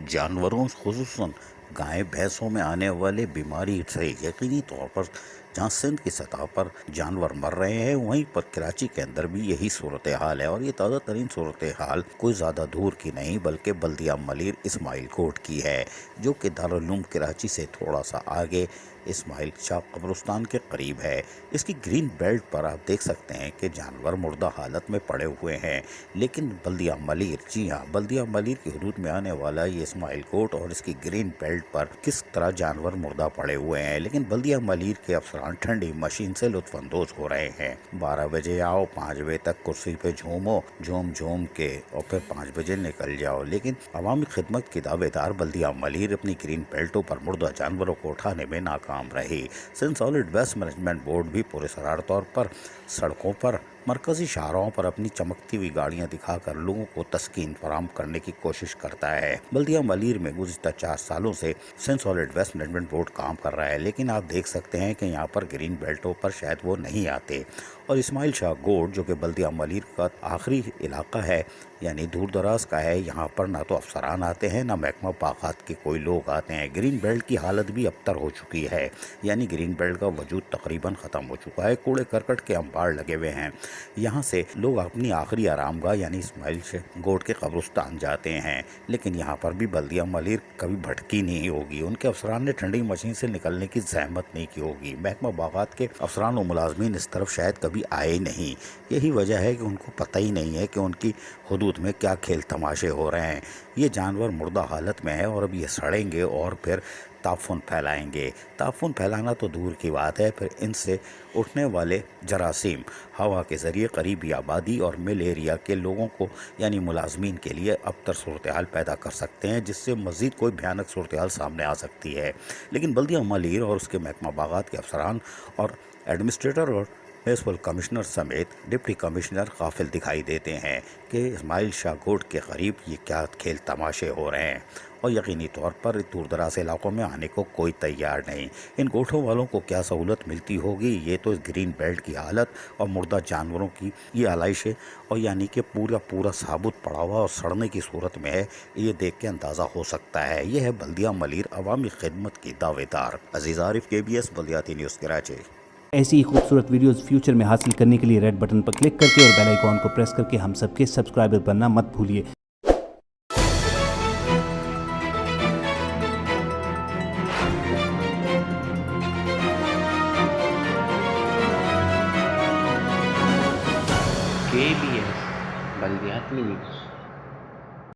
जानवरों खुसूसन गाय भैंसों में आने वाले बीमारी से यकीनी तौर पर जहाँ सिंध की सतह पर जानवर मर रहे हैं वहीं पर कराची के अंदर भी यही सूरत हाल है। और ये ताज़ा तरीन सूरत हाल कोई ज़्यादा दूर की नहीं बल्कि बल्दिया मलिर इस्माइल कोट की है, जो कि दारुल कराची से थोड़ा सा आगे इस्माइल शाह कब्रिस्तान के करीब है। इसकी ग्रीन बेल्ट पर आप देख सकते हैं कि जानवर मुर्दा हालत में पड़े हुए हैं, लेकिन बल्दिया मलिर, जी हाँ, बल्दिया मलिर की हदूद में आने वाला ये इस्माइल कोट और इसकी ग्रीन बेल्ट पर किस तरह जानवर मुर्दा पड़े हुए हैं। लेकिन बल्दिया मलिर के अफसरान ठंडी मशीन से लुत्फानंदोज हो रहे हैं। 12 बजे आओ, 5 बजे तक कुर्सी पे झूमो, झूम झूम के, और फिर 5 बजे निकल जाओ। लेकिन अवामी खिदमत की दावेदार बल्दिया मलिर अपनी ग्रीन बेल्टों पर मुर्दा जानवरों को उठाने में नाकाम रही। Sindh solid waste management board भी पुरस्कार तौर पर सड़कों पर, मरकजी शाहराहों पर अपनी चमकती हुई गाड़ियां दिखाकर लोगों को तस्कीन फराहम करने की कोशिश करता है। बल्दिया मलिर में गुज़िश्ता 4 सालों से Sindh solid waste management board काम कर रहा है, लेकिन आप देख सकते हैं कि यहाँ पर ग्रीन बेल्टों पर शायद वो नहीं आते। और इस्माइल शाह गोट, जो कि बल्दिया मलिर का आखिरी इलाका है, यानी दूर दराज का है, यहाँ पर ना तो अफसरान आते हैं ना महकमा बागात के कोई लोग आते हैं। ग्रीन बेल्ट की हालत भी अबतर हो चुकी है, यानी ग्रीन बेल्ट का वजूद तकरीबन ख़त्म हो चुका है। कूड़े करकट के अंबार लगे हुए हैं। यहाँ से लोग अपनी आखिरी आरामगाह यानी इस्माइल शाह गोट के कब्रिस्तान जाते हैं, लेकिन यहाँ पर भी बल्दिया मलिर कभी भटकी नहीं होगी। उनके अफसरान ने ठंडी मशीन से निकलने की जहमत नहीं की होगी। महकमा बागात के अफसरान और मुलाजमीन इस तरफ शायद कभी आए नहीं। यही वजह है कि उनको पता ही नहीं है कि उनकी हुदूद में क्या खेल तमाशे हो रहे हैं। ये जानवर मुर्दा हालत में है और अब ये सड़ेंगे और फिर ताफुन फैलाएंगे। ताफुन फैलाना तो दूर की बात है, फिर इनसे उठने वाले जरासीम हवा के ज़रिए करीबी आबादी और मिल एरिया के लोगों को यानी मुलाजमीन के लिए अबतर सूरत हाल पैदा कर सकते हैं, जिससे मज़ीद कोई भयानक सूरत हाल सामने आ सकती है। लेकिन बल्दिया मलिर और उसके महकमा बागात के अफसरान और एडमिनिस्ट्रेटर और म्यूनसिपल कमिश्नर समेत डिप्टी कमिश्नर गाफिल दिखाई देते हैं कि इस्माइल शाह गोट के करीब ये क्या खेल तमाशे हो रहे हैं, और यकीनी तौर पर दूर दराज इलाकों में आने को कोई तैयार नहीं। इन गोठों वालों को क्या सहूलत मिलती होगी, ये तो इस ग्रीन बेल्ट की हालत और मुर्दा जानवरों की ये आलाइश है, और यानी कि पूरा साबुत पड़ा हुआ और सड़ने की सूरत में है, ये देख के अंदाज़ा हो सकता है। ये है बल्दिया मलिर अवामी खिदमत की दावेदार। अजीज़ आरिफ, KBS बल्दियाती न्यूज़ कराची। ऐसी ही खूबसूरत वीडियोस फ्यूचर में हासिल करने के लिए रेड बटन पर क्लिक करके और बेल आइकॉन को प्रेस करके हम सबके सब्सक्राइबर बनना मत भूलिए। KBS बल्दियाती न्यूज़।